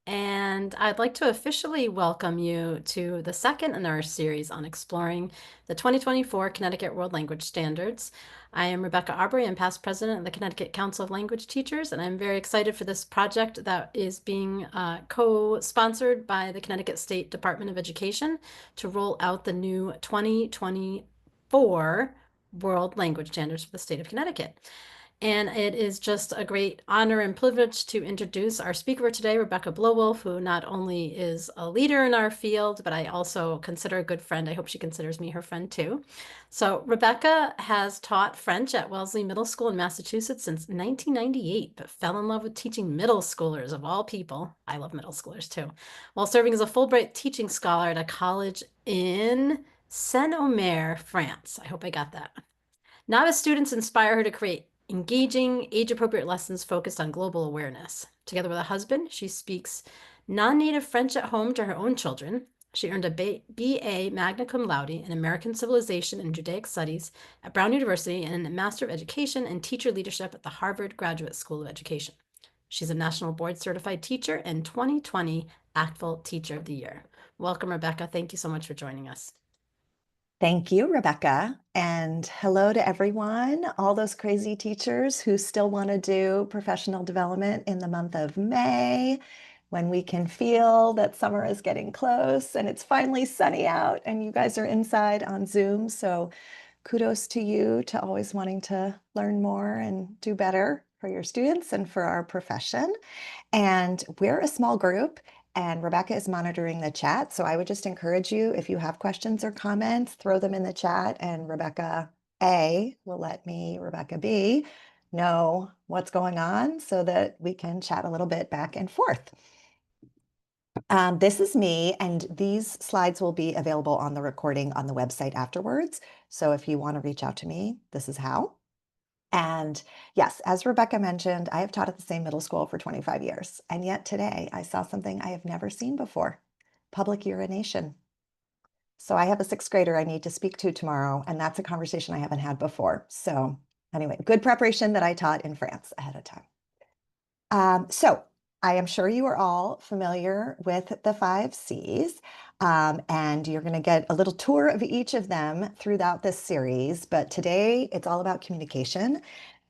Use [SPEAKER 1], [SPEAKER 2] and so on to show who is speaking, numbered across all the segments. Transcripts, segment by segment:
[SPEAKER 1] And I'd like to officially welcome you to the second in our series on exploring the 2024 Connecticut World Language Standards. I am Rebecca Aubrey. I'm past president of the Connecticut Council of Language Teachers, and I'm very excited for this project that is being co-sponsored by the Connecticut State Department of Education to roll out the new 2024 World Language Standards for the state of Connecticut. And it is just a great honor and privilege to introduce our speaker today, Rebecca Blowolf, who not only is a leader in our field, but I also consider a good friend. I hope she considers me her friend too. So Rebecca has taught French at Wellesley Middle School in Massachusetts since 1998, but fell in love with teaching middle schoolers of all people. I love middle schoolers too. While serving as a Fulbright teaching scholar at a college in Saint-Omer, France. I hope I got that. Novice students inspire her to create engaging, age-appropriate lessons focused on global awareness. Together with a husband, she speaks non-native French at home to her own children. She earned a BA magna cum laude in American Civilization and Judaic Studies at Brown University and a Master of Education and Teacher Leadership at the Harvard Graduate School of Education. She's a National Board Certified Teacher and 2020 ACTFL Teacher of the Year. Welcome, Rebecca. Thank you so much for joining us.
[SPEAKER 2] Thank you, Rebecca. And hello to everyone, all those crazy teachers who still want to do professional development in the month of May, when we can feel that summer is getting close and it's finally sunny out and you guys are inside on Zoom. So kudos to you to always wanting to learn more and do better for your students and for our profession. And we're a small group, and Rebecca is monitoring the chat. So I would just encourage you, if you have questions or comments, throw them in the chat, and Rebecca A will let me, Rebecca B, know what's going on so that we can chat a little bit back and forth. This is me, and these slides will be available on the recording on the website afterwards. So if you want to reach out to me, this is how. And yes, as Rebecca mentioned, I have taught at the same middle school for 25 years. And yet today I saw something I have never seen before, public urination. So I have a sixth grader I need to speak to tomorrow, and that's a conversation I haven't had before. So anyway, good preparation that I taught in France ahead of time. So I am sure you are all familiar with the 5 Cs, and you're going to get a little tour of each of them throughout this series. But today it's all about communication.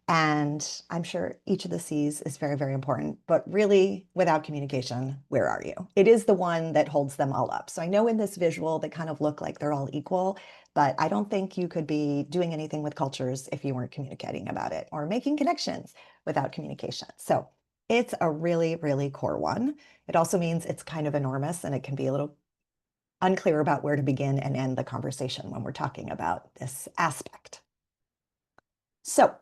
[SPEAKER 2] And I'm sure each of the C's is very, very important, but really without communication, where are you? It is the one that holds them all up. So I know in this visual, they kind of look like they're all equal, but I don't think you could be doing anything with cultures if you weren't communicating about it or making connections without communication. So it's a really, really core one. It also means it's kind of enormous and it can be a little unclear about where to begin and end the conversation when we're talking about this aspect. So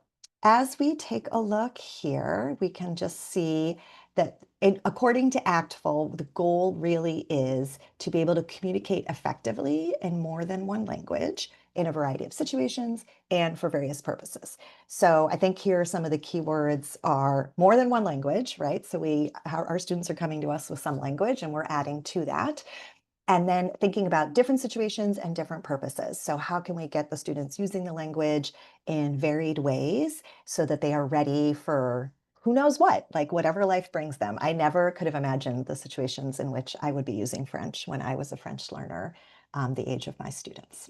[SPEAKER 2] as we take a look here, we can just see that according to ACTFL, the goal really is to be able to communicate effectively in more than one language in a variety of situations and for various purposes. So I think here some of the keywords are more than one language, right? So our students are coming to us with some language and we're adding to that. And then thinking about different situations and different purposes. So how can we get the students using the language in varied ways so that they are ready for who knows what, like whatever life brings them. I never could have imagined the situations in which I would be using French when I was a French learner, the age of my students.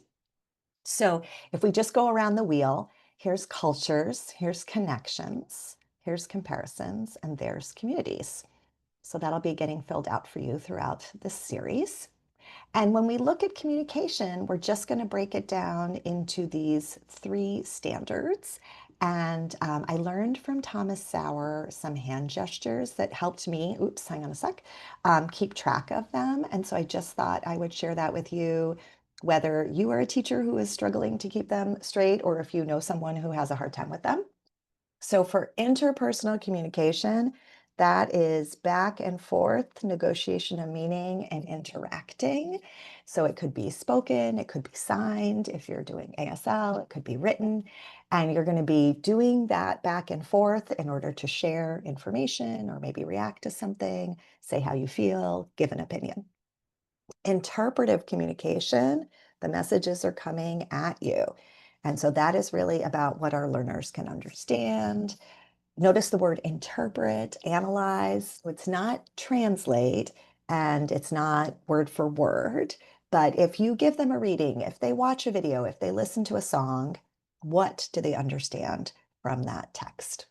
[SPEAKER 2] So if we just go around the wheel, here's cultures, here's connections, here's comparisons, and there's communities. So that'll be getting filled out for you throughout this series. And when we look at communication, we're just going to break it down into these 3 standards. And I learned from Thomas Sauer some hand gestures that helped me, oops, hang on a sec, keep track of them. And so I just thought I would share that with you, whether you are a teacher who is struggling to keep them straight or if you know someone who has a hard time with them. So for interpersonal communication, that is back and forth, negotiation of meaning and interacting. So it could be spoken, it could be signed. If you're doing ASL, it could be written. And you're going to be doing that back and forth in order to share information or maybe react to something, say how you feel, give an opinion. Interpretive communication, the messages are coming at you. And so that is really about what our learners can understand, Notice the word interpret, analyze. So it's not translate and it's not word for word. But if you give them a reading, if they watch a video, if they listen to a song, what do they understand from that text?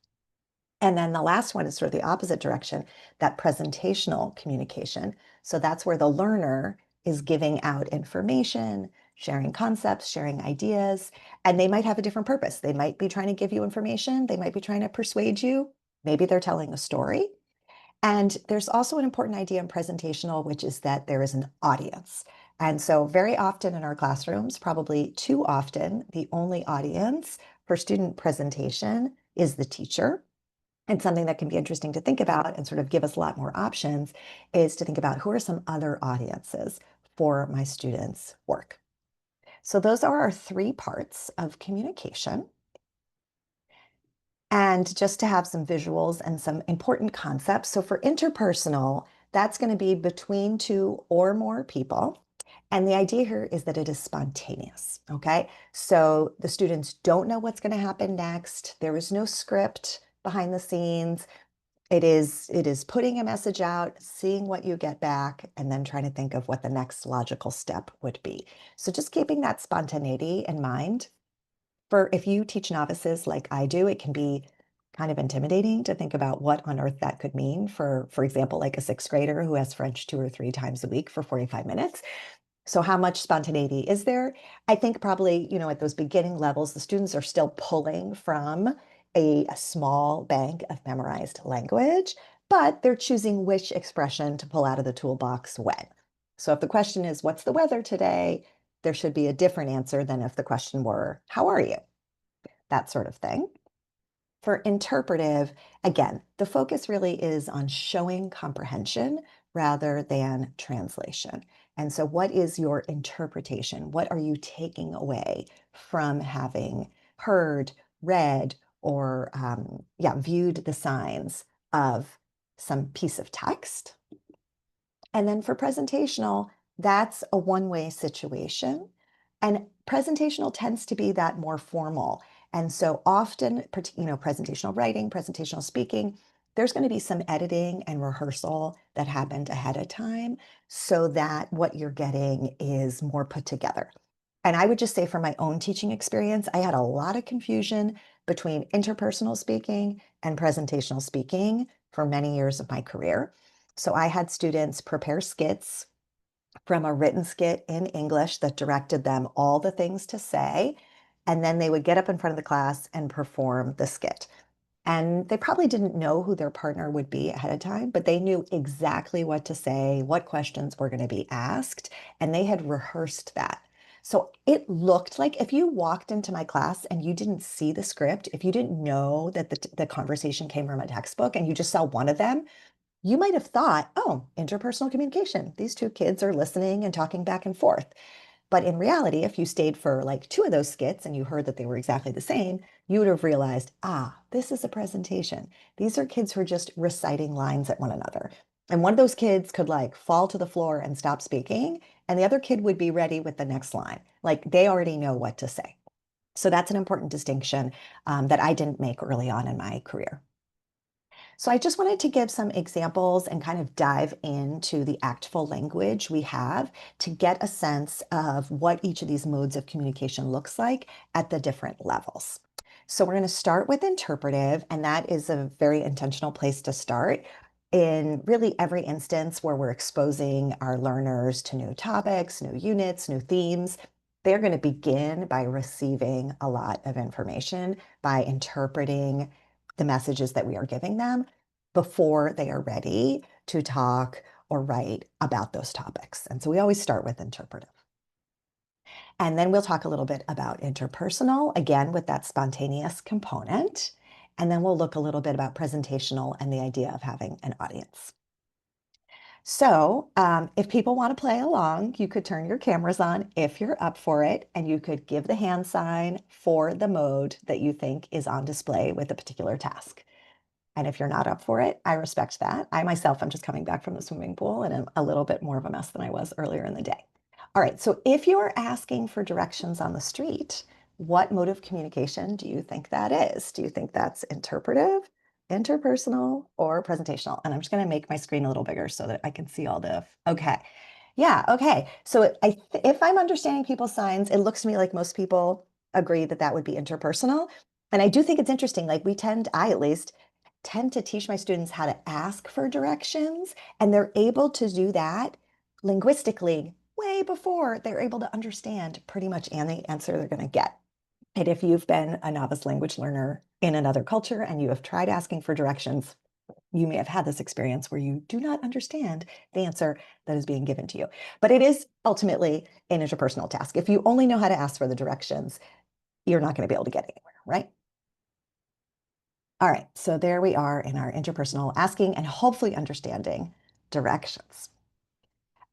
[SPEAKER 2] And then the last one is sort of the opposite direction, that presentational communication. So that's where the learner is giving out information, sharing concepts, sharing ideas, and they might have a different purpose. They might be trying to give you information, they might be trying to persuade you, maybe they're telling a story. And there's also an important idea in presentational, which is that there is an audience. And so, very often in our classrooms, probably too often, the only audience for student presentation is the teacher. And something that can be interesting to think about and sort of give us a lot more options is to think about who are some other audiences for my students' work. So, those are our three parts of communication. And just to have some visuals and some important concepts. So, for interpersonal, that's going to be between two or more people. And the idea here is that it is spontaneous. Okay. So, the students don't know what's going to happen next. There is no script behind the scenes. It is putting a message out, seeing what you get back, and then trying to think of what the next logical step would be. So just keeping that spontaneity in mind. For if you teach novices like I do, it can be kind of intimidating to think about what on earth that could mean for example, like a sixth grader who has French 2 or 3 times a week for 45 minutes. So how much spontaneity is there? I think probably, at those beginning levels, the students are still pulling from a small bank of memorized language, but they're choosing which expression to pull out of the toolbox when. So if the question is, what's the weather today? There should be a different answer than if the question were, how are you? That sort of thing. For interpretive, again, the focus really is on showing comprehension rather than translation. And so, what is your interpretation? What are you taking away from having heard, read, or viewed the signs of some piece of text? And then for presentational, that's a one-way situation. And presentational tends to be that more formal. And so often, presentational writing, presentational speaking, there's going to be some editing and rehearsal that happened ahead of time so that what you're getting is more put together. And I would just say from my own teaching experience, I had a lot of confusion between interpersonal speaking and presentational speaking for many years of my career. So I had students prepare skits from a written skit in English that directed them all the things to say. And then they would get up in front of the class and perform the skit. And they probably didn't know who their partner would be ahead of time, but they knew exactly what to say, what questions were going to be asked, and they had rehearsed that. So it looked like if you walked into my class and you didn't see the script, if you didn't know that the conversation came from a textbook and you just saw one of them, you might have thought, oh, interpersonal communication. These two kids are listening and talking back and forth. But in reality, if you stayed for like two of those skits and you heard that they were exactly the same, you would have realized, this is a presentation. These are kids who are just reciting lines at one another. And one of those kids could like fall to the floor and stop speaking, and the other kid would be ready with the next line. Like they already know what to say. So that's an important distinction that I didn't make early on in my career. So I just wanted to give some examples and kind of dive into the actful language we have to get a sense of what each of these modes of communication looks like at the different levels. So we're going to start with interpretive, and that is a very intentional place to start. In really every instance where we're exposing our learners to new topics, new units, new themes, they're going to begin by receiving a lot of information, by interpreting the messages that we are giving them before they are ready to talk or write about those topics. And so we always start with interpretive. And then we'll talk a little bit about interpersonal, again, with that spontaneous component. And then we'll look a little bit about presentational and the idea of having an audience. So, if people want to play along, you could turn your cameras on if you're up for it, and you could give the hand sign for the mode that you think is on display with a particular task. And if you're not up for it, I respect that. I myself am just coming back from the swimming pool and I'm a little bit more of a mess than I was earlier in the day. All right, so if you are asking for directions on the street, what mode of communication do you think that is? Do you think that's interpretive, interpersonal or presentational. And I'm just going to make my screen a little bigger so that I can see all the, okay. Yeah, okay. So if I'm understanding people's signs, it looks to me like most people agree that that would be interpersonal. And I do think it's interesting, like I at least, tend to teach my students how to ask for directions, and they're able to do that linguistically way before they're able to understand pretty much any answer they're going to get. And if you've been a novice language learner in another culture and you have tried asking for directions, you may have had this experience where you do not understand the answer that is being given to you. But it is ultimately an interpersonal task. If you only know how to ask for the directions, you're not going to be able to get anywhere, right? All right, so there we are in our interpersonal asking and hopefully understanding directions.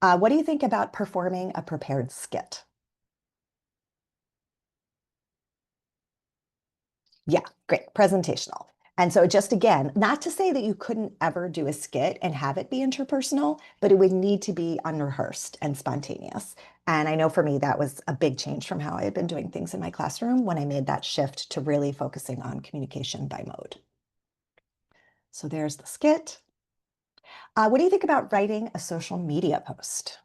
[SPEAKER 2] What do you think about performing a prepared skit? Yeah, great. Presentational. And so just again, not to say that you couldn't ever do a skit and have it be interpersonal, but it would need to be unrehearsed and spontaneous. And I know for me, that was a big change from how I had been doing things in my classroom when I made that shift to really focusing on communication by mode. So there's the skit. What do you think about writing a social media post?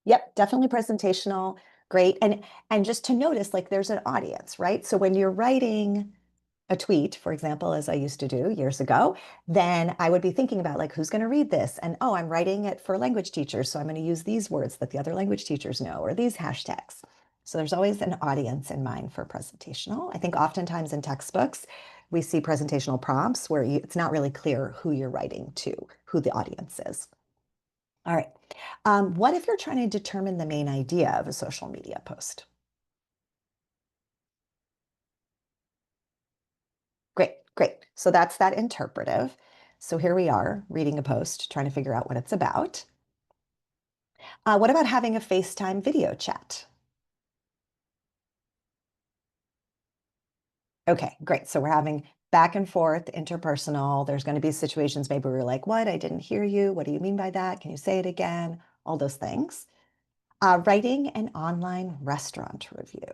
[SPEAKER 2] Yep, definitely presentational. Great. And just to notice, like there's an audience, right? So when you're writing a tweet, for example, as I used to do years ago, then I would be thinking about like, who's going to read this? And oh, I'm writing it for language teachers. So I'm going to use these words that the other language teachers know or these hashtags. So there's always an audience in mind for presentational. I think oftentimes in textbooks, we see presentational prompts where it's not really clear who you're writing to, who the audience is. All right. What if you're trying to determine the main idea of a social media post? Great, great. So that's that interpretive. So here we are reading a post, trying to figure out what it's about. What about having a FaceTime video chat? Okay, great. So we're having back and forth, interpersonal. There's going to be situations maybe we're like, what? I didn't hear you. What do you mean by that? Can you say it again? All those things. Writing an online restaurant review.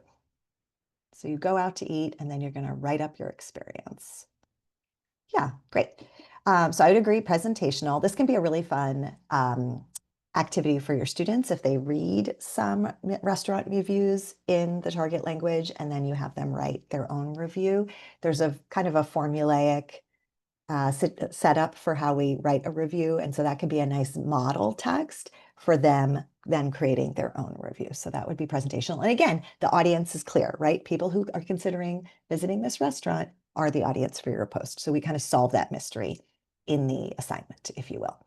[SPEAKER 2] So you go out to eat and then you're going to write up your experience. Yeah, great. So I would agree, presentational. This can be a really fun activity for your students if they read some restaurant reviews in the target language and then you have them write their own review. There's a kind of a formulaic setup for how we write a review. And so that could be a nice model text for them then creating their own review. So that would be presentational. And again, the audience is clear, right? People who are considering visiting this restaurant are the audience for your post. So we kind of solve that mystery in the assignment, if you will.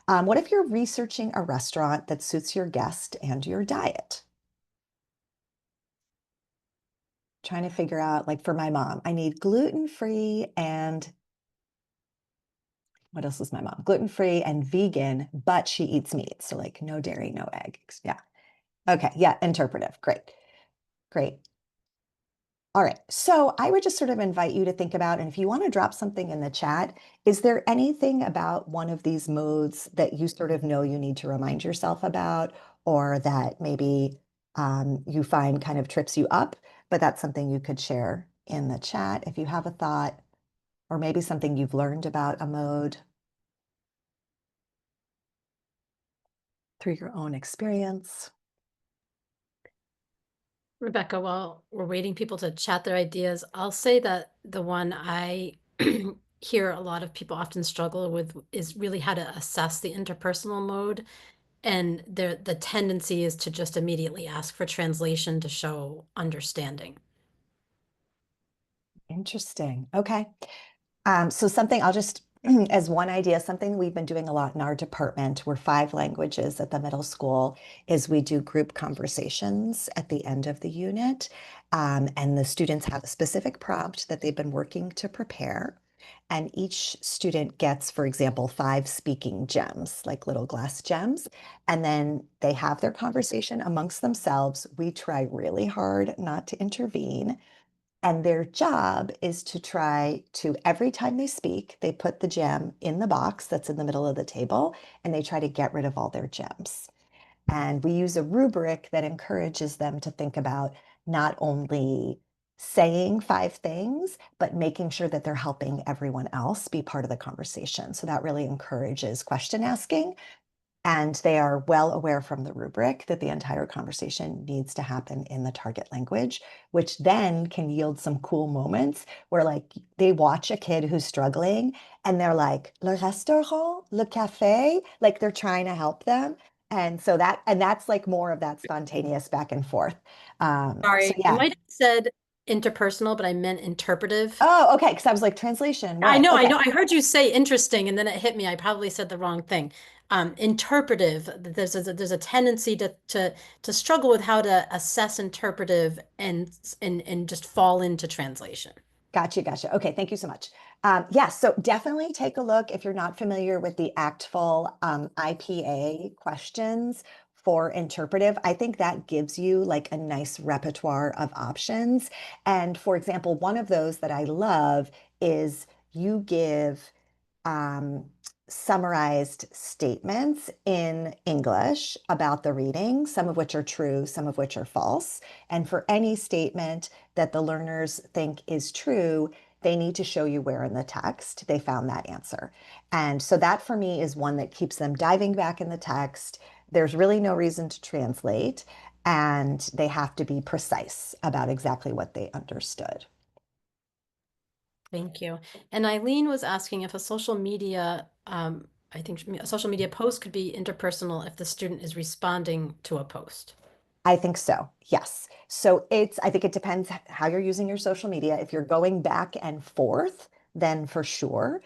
[SPEAKER 2] What if you're researching a restaurant that suits your guest and your diet? Trying to figure out, like for my mom, I need gluten-free and what else is my mom? Gluten-free and vegan, but she eats meat. So like no dairy, no eggs. Yeah. Okay. Yeah. Interpretive. Great. Great. All right. So I would just sort of invite you to think about, and if you want to drop something in the chat, is there anything about one of these modes that you sort of know you need to remind yourself about, or that maybe you find kind of trips you up, but that's something you could share in the chat if you have a thought, or maybe something you've learned about a mode through your own experience.
[SPEAKER 1] Rebecca, while we're waiting people to chat their ideas, I'll say that the one I hear a lot of people often struggle with is really how to assess the interpersonal mode. And the tendency is to just immediately ask for translation to show understanding.
[SPEAKER 2] Interesting. Okay. So something I'll just, as one idea, something we've been doing a lot in our department, we're 5 languages at the middle school, is we do group conversations at the end of the unit. And the students have a specific prompt that they've been working to prepare. And each student gets, for example, 5 speaking gems, like little glass gems. And then they have their conversation amongst themselves. We try really hard not to intervene. And their job is to try to, every time they speak, they put the gem in the box that's in the middle of the table and they try to get rid of all their gems. And we use a rubric that encourages them to think about not only saying 5 things, but making sure that they're helping everyone else be part of the conversation. So that really encourages question asking. And they are well aware from the rubric that the entire conversation needs to happen in the target language, which then can yield some cool moments where, like, they watch a kid who's struggling and they're like, le restaurant, le café, like they're trying to help them. And so that's like more of that spontaneous back and forth. So
[SPEAKER 1] Sorry, I
[SPEAKER 2] yeah.
[SPEAKER 1] might have said interpersonal, but I meant interpretive.
[SPEAKER 2] Oh, okay. Because I was like, translation,
[SPEAKER 1] I
[SPEAKER 2] what?
[SPEAKER 1] know, I
[SPEAKER 2] Okay.
[SPEAKER 1] know. I heard you say interesting, and then it hit me. I probably said the wrong thing. Interpretive. There's a tendency to struggle with how to assess interpretive and just fall into translation.
[SPEAKER 2] Gotcha, gotcha. Okay, thank you so much. Yes, so definitely take a look if you're not familiar with the ACTFL IPA questions for interpretive. I think that gives you like a nice repertoire of options. And for example, one of those that I love is you give um, summarized statements in English about the reading, some of which are true, some of which are false. And for any statement that the learners think is true, they need to show you where in the text they found that answer. And so that for me is one that keeps them diving back in the text. There's really no reason to translate, and they have to be precise about exactly what they understood.
[SPEAKER 1] Thank you. And Eileen was asking if a social media, I think a social media post could be interpersonal if the student is responding to a post.
[SPEAKER 2] I think so. Yes. So I think it depends how you're using your social media. If you're going back and forth, then for sure.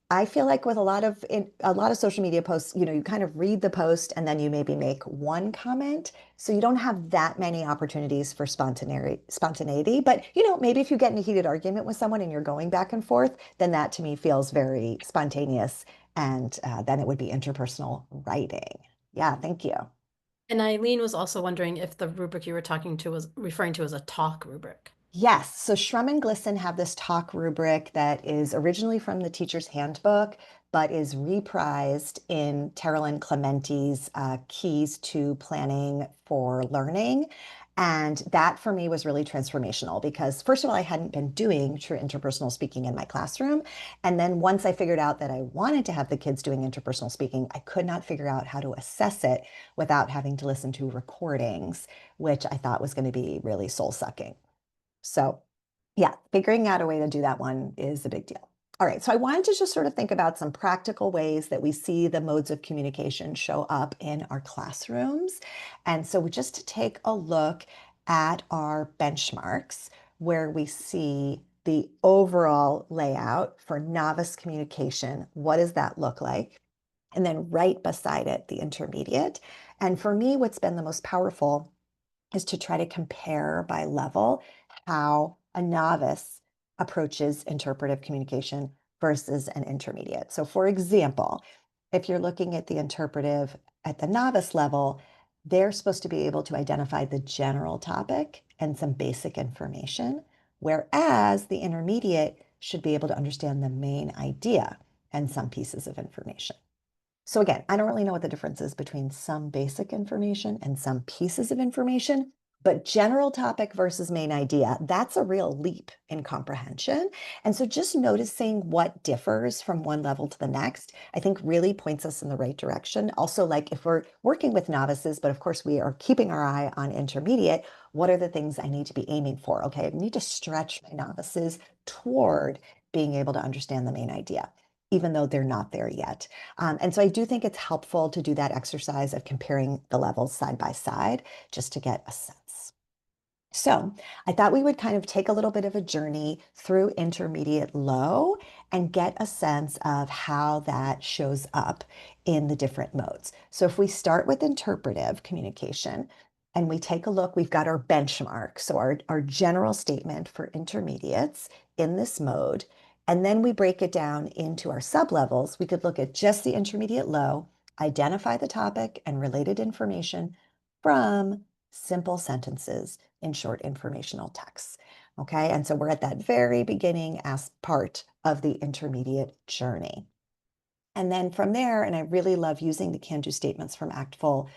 [SPEAKER 2] I feel like with a lot of social media posts, you kind of read the post and then you maybe make one comment. So you don't have that many opportunities for spontaneity. But maybe if you get in a heated argument with someone and you're going back and forth, then that to me feels very spontaneous. And then it would be interpersonal writing. Yeah, thank you.
[SPEAKER 1] And Eileen was also wondering if the rubric you were talking to was referring to as a talk rubric.
[SPEAKER 2] Yes, so Shrum and Glisson have this talk rubric that is originally from the teacher's handbook, but is reprised in Terilyn Clementi's Keys to Planning for Learning. And that for me was really transformational because, first of all, I hadn't been doing true interpersonal speaking in my classroom. And then once I figured out that I wanted to have the kids doing interpersonal speaking, I could not figure out how to assess it without having to listen to recordings, which I thought was going to be really soul sucking. So yeah, figuring out a way to do that one is a big deal. All right, so I wanted to just sort of think about some practical ways that we see the modes of communication show up in our classrooms. And so just to take a look at our benchmarks where we see the overall layout for novice communication, what does that look like? And then right beside it, the intermediate. And for me, what's been the most powerful is to try to compare by level how a novice approaches interpretive communication versus an intermediate. So, for example, if you're looking at the interpretive at the novice level, they're supposed to be able to identify the general topic and some basic information, whereas the intermediate should be able to understand the main idea and some pieces of information. So again, I don't really know what the difference is between some basic information and some pieces of information, but general topic versus main idea, that's a real leap in comprehension. And so just noticing what differs from one level to the next, I think really points us in the right direction. Also, like if we're working with novices, but of course we are keeping our eye on intermediate, what are the things I need to be aiming for? Okay, I need to stretch my novices toward being able to understand the main idea, even though they're not there yet. And so I do think it's helpful to do that exercise of comparing the levels side by side just to get a sense. So I thought we would kind of take a little bit of a journey through intermediate low and get a sense of how that shows up in the different modes. So if we start with interpretive communication and we take a look, we've got our benchmark. So our general statement for intermediates in this mode. And then we break it down into our sublevels. We could look at just the intermediate low, identify the topic and related information from simple sentences in short informational texts. Okay, and so we're at that very beginning as part of the intermediate journey. And then from there, and I really love using the can-do statements from ACTFL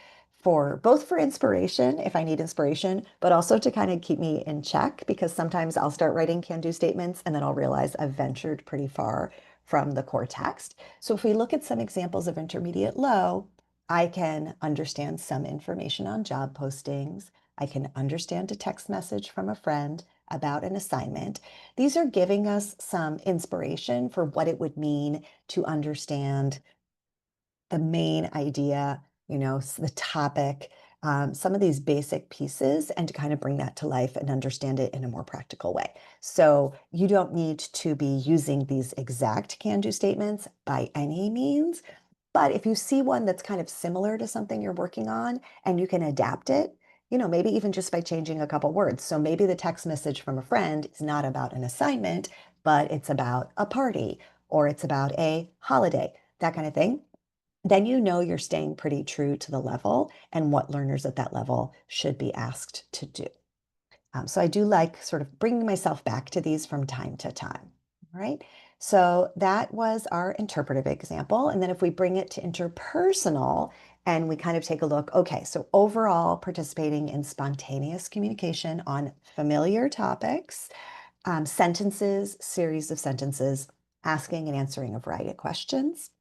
[SPEAKER 2] for both for inspiration, if I need inspiration, but also to kind of keep me in check because sometimes I'll start writing can-do statements and then I'll realize I've ventured pretty far from the core text. So if we look at some examples of intermediate low, I can understand some information on job postings. I can understand a text message from a friend about an assignment. These are giving us some inspiration for what it would mean to understand the main idea, the topic, some of these basic pieces, and to kind of bring that to life and understand it in a more practical way. So you don't need to be using these exact can-do statements by any means, but if you see one that's kind of similar to something you're working on and you can adapt it, maybe even just by changing a couple words. So maybe the text message from a friend is not about an assignment, but it's about a party or it's about a holiday, that kind of thing. Then you're staying pretty true to the level and what learners at that level should be asked to do. So I do like sort of bringing myself back to these from time to time. All right. So that was our interpretive example. And then if we bring it to interpersonal and we kind of take a look, okay, so overall participating in spontaneous communication on familiar topics, sentences, series of sentences, asking and answering a variety of questions.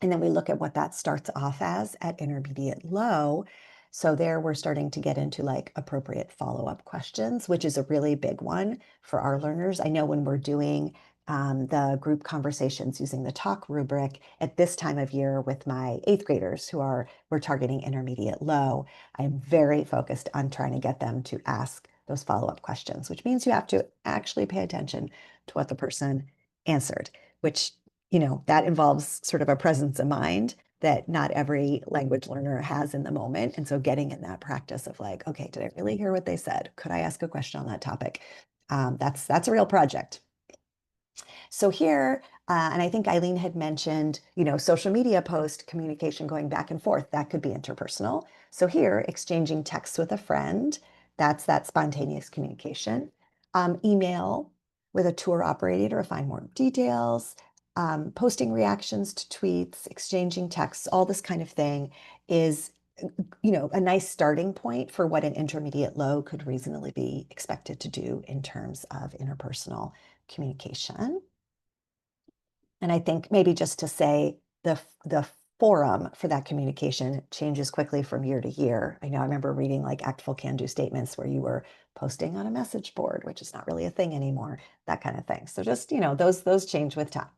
[SPEAKER 2] And then we look at what that starts off as at intermediate low. So there we're starting to get into like appropriate follow-up questions, which is a really big one for our learners. I know when we're doing the group conversations using the talk rubric at this time of year with my 8th graders we're targeting intermediate low, I'm very focused on trying to get them to ask those follow-up questions, which means you have to actually pay attention to what the person answered, which that involves sort of a presence of mind that not every language learner has in the moment. And so getting in that practice of like, okay, did I really hear what they said? Could I ask a question on that topic? That's a real project. So here, and I think Eileen had mentioned, social media post communication going back and forth, that could be interpersonal. So here, exchanging texts with a friend, that's that spontaneous communication. Email with a tour operator to find more details, posting reactions to tweets, exchanging texts, all this kind of thing is, a nice starting point for what an intermediate low could reasonably be expected to do in terms of interpersonal communication. And I think maybe just to say the forum for that communication changes quickly from year to year. I remember reading like actful can-do statements where you were posting on a message board, which is not really a thing anymore, that kind of thing. So just, those change with time.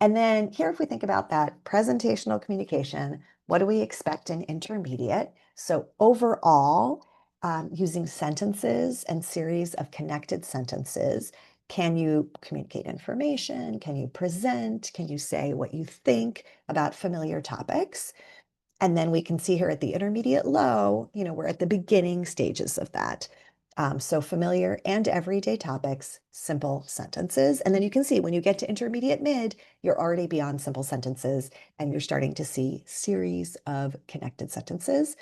[SPEAKER 2] And then here, if we think about that presentational communication, what do we expect in intermediate? So overall, using sentences and series of connected sentences, can you communicate information? Can you present? Can you say what you think about familiar topics? And then we can see here at the intermediate low, we're at the beginning stages of that. So familiar and everyday topics, simple sentences. And then you can see when you get to intermediate mid, you're already beyond simple sentences and you're starting to see series of connected sentences.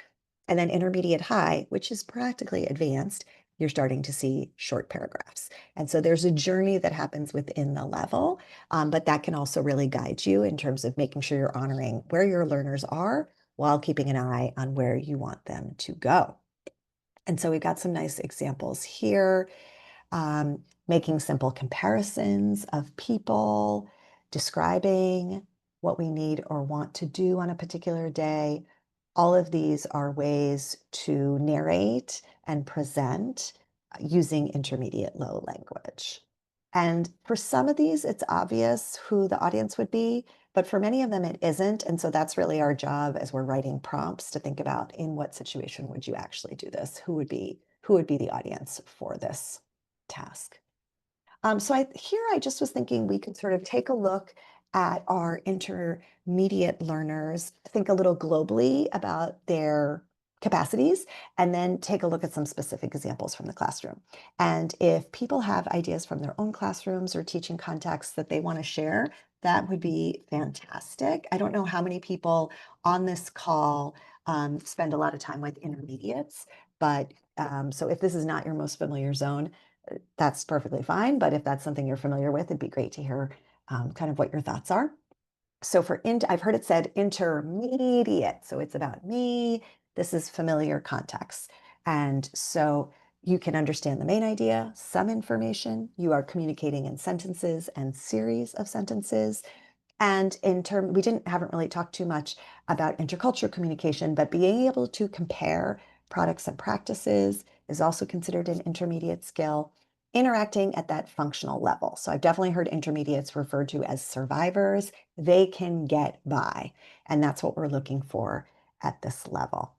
[SPEAKER 2] And then intermediate high, which is practically advanced, you're starting to see short paragraphs. And so there's a journey that happens within the level, but that can also really guide you in terms of making sure you're honoring where your learners are while keeping an eye on where you want them to go. And so we've got some nice examples here, making simple comparisons of people, describing what we need or want to do on a particular day. All of these are ways to narrate and present using intermediate low language. And for some of these, it's obvious who the audience would be, but for many of them, it isn't. And so that's really our job as we're writing prompts to think about in what situation would you actually do this? Who would be the audience for this task? So I just was thinking we could sort of take a look at our intermediate learners, think a little globally about their capacities, and then take a look at some specific examples from the classroom. And if people have ideas from their own classrooms or teaching contexts that they want to share, that would be fantastic. I don't know how many people on this call spend a lot of time with intermediates, but so if this is not your most familiar zone, that's perfectly fine. But if that's something you're familiar with, it'd be great to hear kind of what your thoughts are. So I've heard it said intermediate. So it's about me. This is familiar context. And so you can understand the main idea, some information. You are communicating in sentences and series of sentences. And we haven't really talked too much about intercultural communication, but being able to compare products and practices is also considered an intermediate skill, interacting at that functional level. So I've definitely heard intermediates referred to as survivors. They can get by, and that's what we're looking for at this level.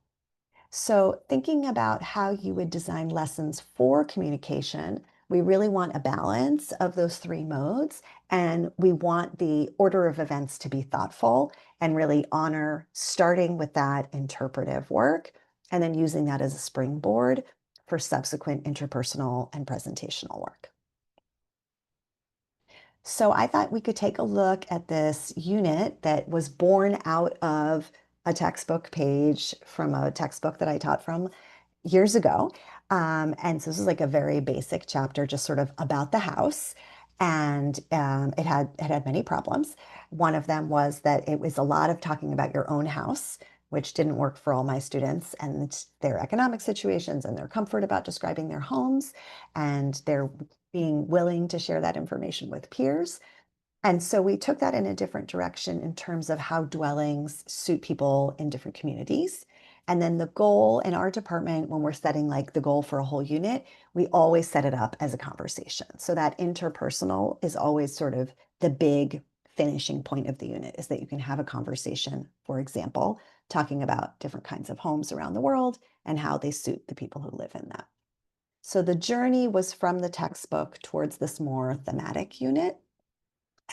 [SPEAKER 2] So, thinking about how you would design lessons for communication, we really want a balance of those three modes. And we want the order of events to be thoughtful and really honor starting with that interpretive work and then using that as a springboard for subsequent interpersonal and presentational work. So I thought we could take a look at this unit that was born out of a textbook page from a textbook that I taught from years ago. And so this is like a very basic chapter, just sort of about the house. And it had many problems. One of them was that it was a lot of talking about your own house, which didn't work for all my students and their economic situations and their comfort about describing their homes and their being willing to share that information with peers. And so we took that in a different direction in terms of how dwellings suit people in different communities. And then the goal in our department, when we're setting like the goal for a whole unit, we always set it up as a conversation. So that interpersonal is always sort of the big finishing point of the unit is that you can have a conversation, for example, talking about different kinds of homes around the world and how they suit the people who live in them. So the journey was from the textbook towards this more thematic unit.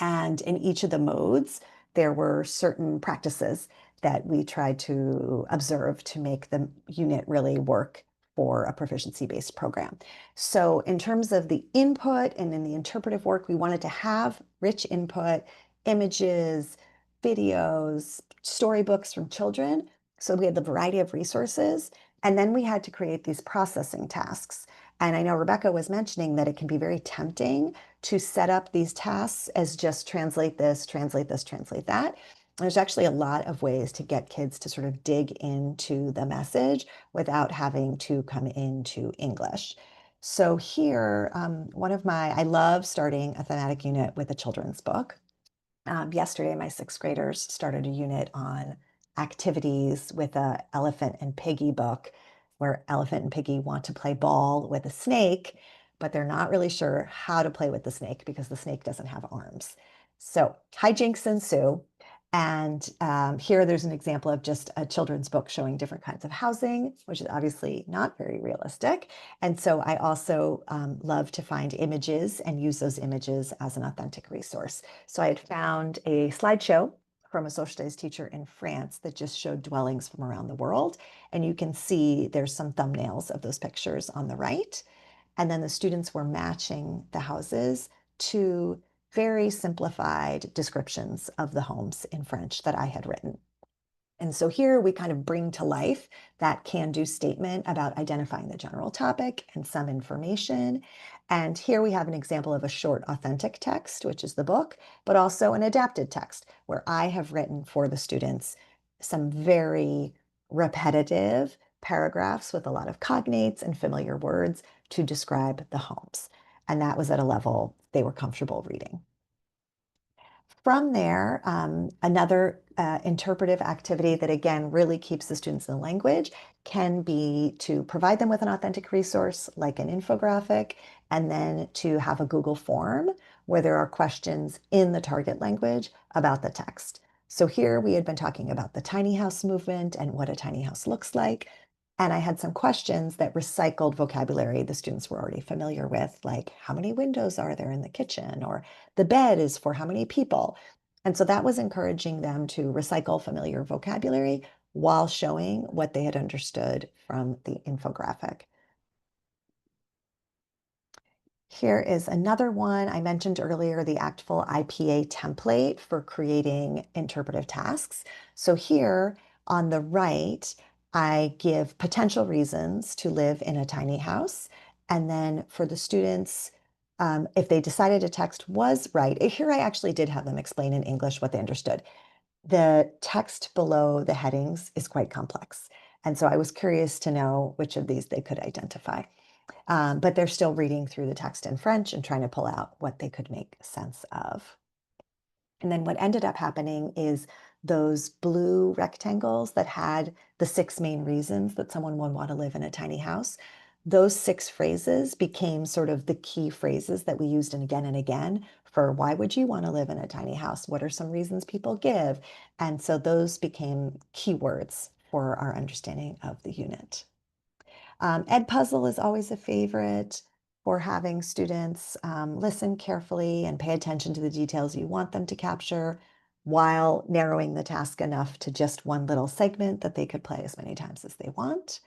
[SPEAKER 2] And in each of the modes, there were certain practices that we tried to observe to make the unit really work for a proficiency-based program. So in terms of the input and in the interpretive work, we wanted to have rich input, images, videos, storybooks from children. So we had the variety of resources. And then we had to create these processing tasks. And I know Rebecca was mentioning that it can be very tempting to set up these tasks as just translate this, translate this, translate that. There's actually a lot of ways to get kids to sort of dig into the message without having to come into English. So here, I love starting a thematic unit with a children's book. Yesterday, my sixth graders started a unit on activities with a Elephant and Piggy book, where Elephant and Piggy want to play ball with a snake, but they're not really sure how to play with the snake because the snake doesn't have arms. So hijinks ensue. And here there's an example of just a children's book showing different kinds of housing, which is obviously not very realistic. And so I also love to find images and use those images as an authentic resource. So I had found a slideshow from a social studies teacher in France that just showed dwellings from around the world. And you can see there's some thumbnails of those pictures on the right. And then the students were matching the houses to very simplified descriptions of the homes in French that I had written. And so here we kind of bring to life that can-do statement about identifying the general topic and some information. And here we have an example of a short authentic text, which is the book, but also an adapted text where I have written for the students some very repetitive paragraphs with a lot of cognates and familiar words to describe the homes. And that was at a level they were comfortable reading. From there, another interpretive activity that again really keeps the students in the language can be to provide them with an authentic resource like an infographic, and then to have a Google form where there are questions in the target language about the text. So here we had been talking about the tiny house movement and what a tiny house looks like. And I had some questions that recycled vocabulary the students were already familiar with, like how many windows are there in the kitchen, or the bed is for how many people. And so that was encouraging them to recycle familiar vocabulary while showing what they had understood from the infographic. Here is another one. I mentioned earlier the ACTFL IPA template for creating interpretive tasks. So here on the right, I give potential reasons to live in a tiny house. And then for the students, If they decided a text was right, here I actually did have them explain in English what they understood. The text below the headings is quite complex. And so I was curious to know which of these they could identify. But they're still reading through the text in French and trying to pull out what they could make sense of. And then what ended up happening is those blue rectangles that had the 6 main reasons that someone would want to live in a tiny house, those 6 phrases became sort of the key phrases that we used again and again for why would you want to live in a tiny house? What are some reasons people give? And so those became keywords for our understanding of the unit. Edpuzzle is always a favorite for having students listen carefully and pay attention to the details you want them to capture while narrowing the task enough to just one little segment that they could play as many times as they want.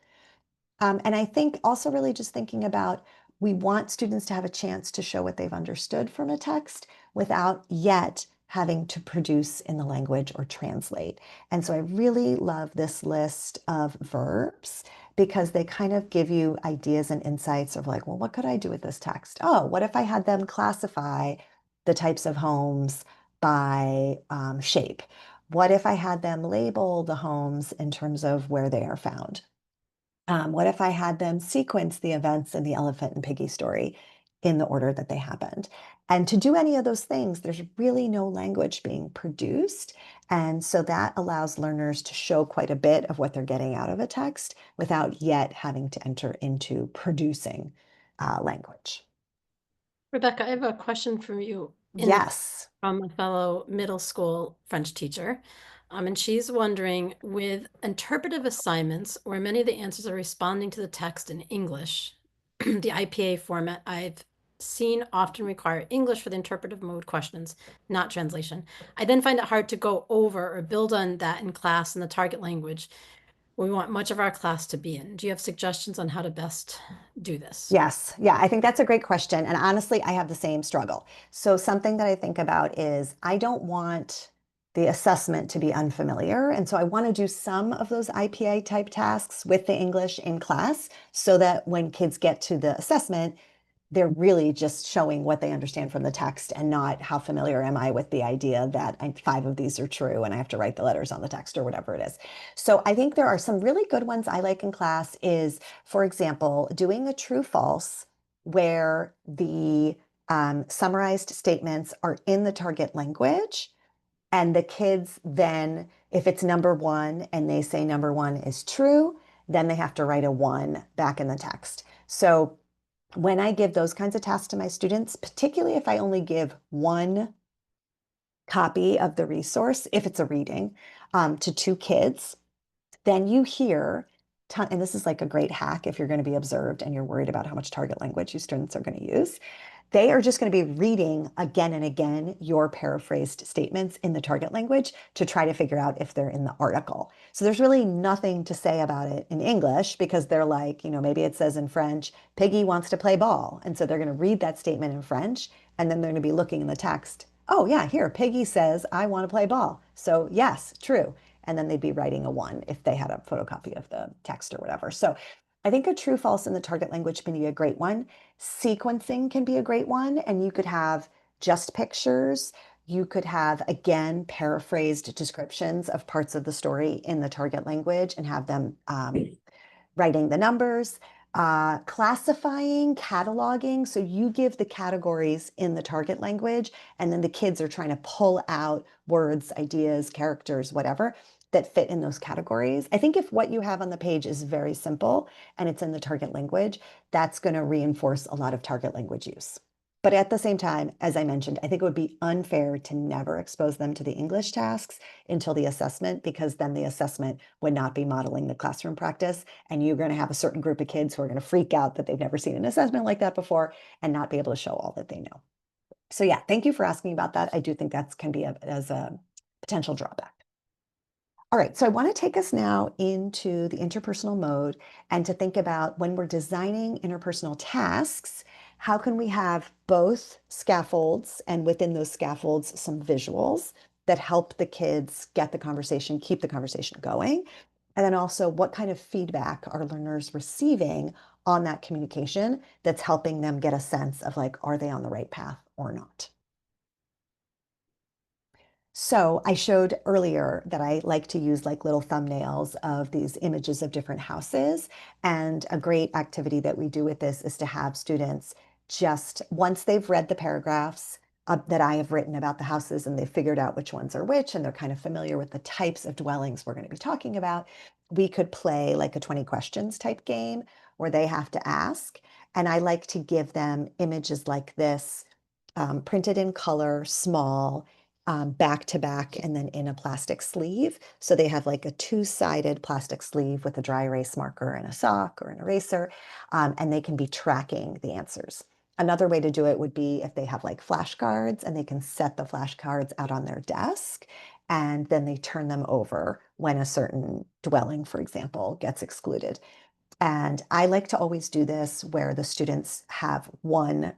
[SPEAKER 2] And I think also really just thinking about we want students to have a chance to show what they've understood from a text without yet having to produce in the language or translate. And so I really love this list of verbs because they kind of give you ideas and insights of like, well, what could I do with this text? Oh, what if I had them classify the types of homes by shape? What if I had them label the homes in terms of where they are found? What if I had them sequence the events in the elephant and piggy story in the order that they happened? And to do any of those things, there's really no language being produced. And so that allows learners to show quite a bit of what they're getting out of a text without yet having to enter into producing language.
[SPEAKER 1] Rebecca, I have a question for you
[SPEAKER 2] Yes.
[SPEAKER 1] from a fellow middle school French teacher. And she's wondering with interpretive assignments where many of the answers are responding to the text in English, the IPA format I've seen often require English for the interpretive mode questions, not translation. I then find it hard to go over or build on that in class in the target language we want much of our class to be in. Do you have suggestions on how to best do this?
[SPEAKER 2] Yes. Yeah, I think that's a great question. And honestly, I have the same struggle. So something that I think about is I don't want the assessment to be unfamiliar. And so I want to do some of those IPA type tasks with the English in class so that when kids get to the assessment, they're really just showing what they understand from the text and not how familiar am I with the idea that 5 of these are true and I have to write the letters on the text or whatever it is. So I think there are some really good ones I like in class is, for example, doing a true false where the summarized statements are in the target language. And the kids then, if it's number one and they say number one is true, then they have to write a one back in the text. So when I give those kinds of tasks to my students, particularly if I only give one copy of the resource, if it's a reading, to 2 kids, then you hear, and this is like a great hack if you're going to be observed and you're worried about how much target language your students are going to use. They are just going to be reading again and again your paraphrased statements in the target language to try to figure out if they're in the article. So there's really nothing to say about it in English because they're like, maybe it says in French, Piggy wants to play ball. And so they're going to read that statement in French and then they're going to be looking in the text. Oh, yeah, here, Piggy says, I want to play ball. So, yes, true. And then they'd be writing a one if they had a photocopy of the text or whatever. So, I think a true false in the target language can be a great one. Sequencing can be a great one. And you could have just pictures. You could have, again, paraphrased descriptions of parts of the story in the target language and have them writing the numbers, classifying, cataloging. So you give the categories in the target language, and then the kids are trying to pull out words, ideas, characters, whatever that fit in those categories. I think if what you have on the page is very simple and it's in the target language, that's going to reinforce a lot of target language use. But at the same time, as I mentioned, I think it would be unfair to never expose them to the English tasks until the assessment, because then the assessment would not be modeling the classroom practice. And you're going to have a certain group of kids who are going to freak out that they've never seen an assessment like that before and not be able to show all that they know. So yeah, thank you for asking about that. I do think that can be as a potential drawback. All right, so I want to take us now into the interpersonal mode and to think about when we're designing interpersonal tasks, how can we have both scaffolds and within those scaffolds some visuals that help the kids get the conversation, keep the conversation going? And then also what kind of feedback are learners receiving on that communication that's helping them get a sense of like, are they on the right path or not? So I showed earlier that I like to use like little thumbnails of these images of different houses. And a great activity that we do with this is to have students just once they've read the paragraphs that I have written about the houses and they've figured out which ones are which and they're kind of familiar with the types of dwellings we're going to be talking about, we could play like a 20 questions type game where they have to ask. And I like to give them images like this, printed in color, small, back to back and then in a plastic sleeve. So they have like a two-sided plastic sleeve with a dry erase marker and a sock or an eraser, and they can be tracking the answers. Another way to do it would be if they have like flashcards and they can set the flashcards out on their desk and then they turn them over when a certain dwelling, for example, gets excluded. And I like to always do this where the students have one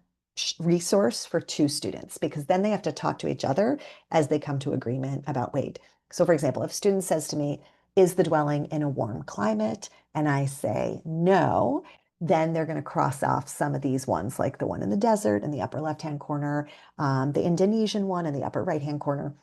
[SPEAKER 2] resource for two students because then they have to talk to each other as they come to agreement about weight. So, for example, if a student says to me, is the dwelling in a warm climate? And I say no, then they're going to cross off some of these ones, like the one in the desert in the upper left-hand corner, the Indonesian one in the upper right-hand corner,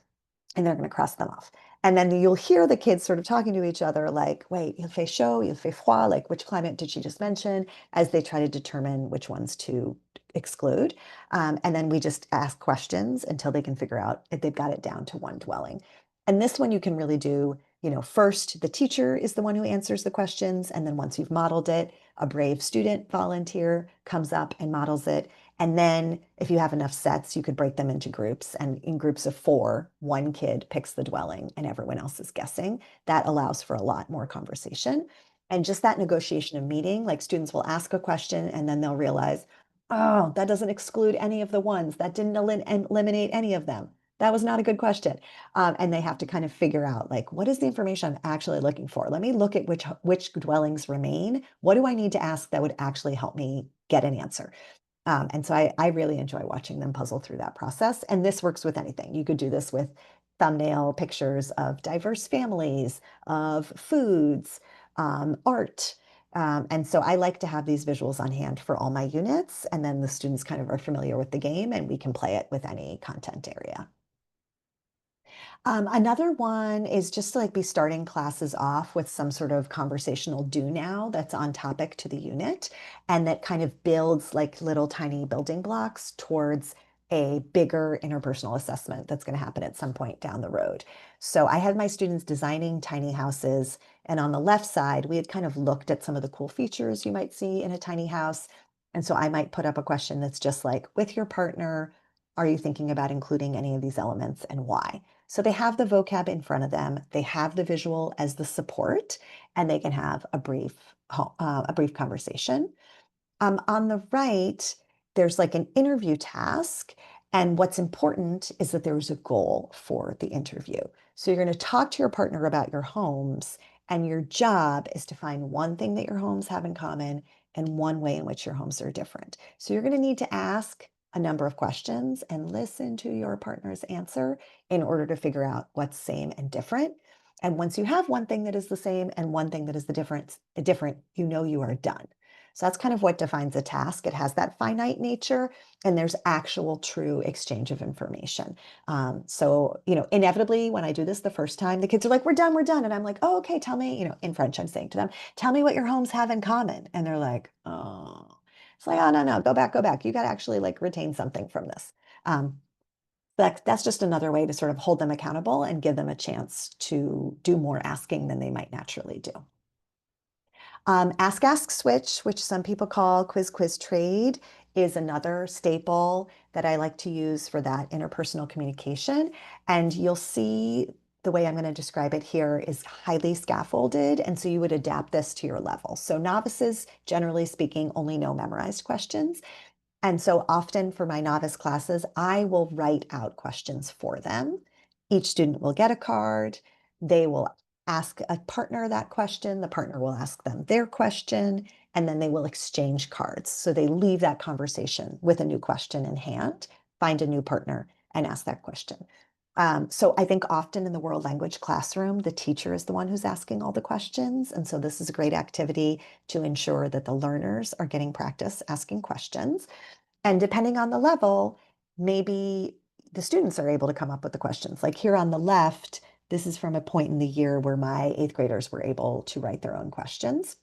[SPEAKER 2] and they're going to cross them off. And then you'll hear the kids sort of talking to each other like, wait, il fait chaud, il fait froid, like which climate did she just mention, as they try to determine which ones to exclude. And then we just ask questions until they can figure out if they've got it down to one dwelling. And this one you can really do, first the teacher is the one who answers the questions. And then once you've modeled it, a brave student volunteer comes up and models it. And then if you have enough sets, you could break them into groups. And in groups of four, one kid picks the dwelling and everyone else is guessing. That allows for a lot more conversation. And just that negotiation of meeting, like students will ask a question and then they'll realize, oh, that doesn't exclude any of the ones. That didn't eliminate any of them. That was not a good question. And they have to kind of figure out like, what is the information I'm actually looking for? Let me look at which dwellings remain. What do I need to ask that would actually help me get an answer? And so I really enjoy watching them puzzle through that process. And this works with anything. You could do this with thumbnail pictures of diverse families, of foods, art. And so I like to have these visuals on hand for all my units. And then the students kind of are familiar with the game and we can play it with any content area. Another one is just to like be starting classes off with some sort of conversational do now that's on topic to the unit and that kind of builds like little tiny building blocks towards a bigger interpersonal assessment that's going to happen at some point down the road. So I had my students designing tiny houses, and on the left side, we had kind of looked at some of the cool features you might see in a tiny house. And so I might put up a question that's just like, with your partner, are you thinking about including any of these elements and why? So they have the vocab in front of them, they have the visual as the support, and they can have a brief conversation. On the right, there's like an interview task. And what's important is that there's a goal for the interview. So you're going to talk to your partner about your homes, and your job is to find one thing that your homes have in common and one way in which your homes are different. So you're going to need to ask a number of questions and listen to your partner's answer in order to figure out what's same and different. And once you have one thing that is the same and one thing that is different, you know you are done. So that's kind of what defines a task. It has that finite nature, and there's actual true exchange of information. So, inevitably, when I do this the first time, the kids are like, we're done, we're done. And I'm like, oh, okay, tell me, in French, I'm saying to them, tell me what your homes have in common. And they're like, oh, it's like, oh, no, no, go back, go back. You got to actually like retain something from this. That's just another way to sort of hold them accountable and give them a chance to do more asking than they might naturally do. Ask, Ask, Switch, which some people call Quiz, Quiz, Trade, is another staple that I like to use for that interpersonal communication. And you'll see the way I'm going to describe it here is highly scaffolded. And so you would adapt this to your level. So novices, generally speaking, only know memorized questions. And so often for my novice classes, I will write out questions for them. Each student will get a card. They will ask a partner that question. The partner will ask them their question, and then they will exchange cards. So they leave that conversation with a new question in hand, find a new partner, and ask that question. So I think often in the world language classroom, the teacher is the one who's asking all the questions. And so this is a great activity to ensure that the learners are getting practice asking questions. And depending on the level, maybe the students are able to come up with the questions. Like here on the left, this is from a point in the year where my eighth graders were able to write their own questions.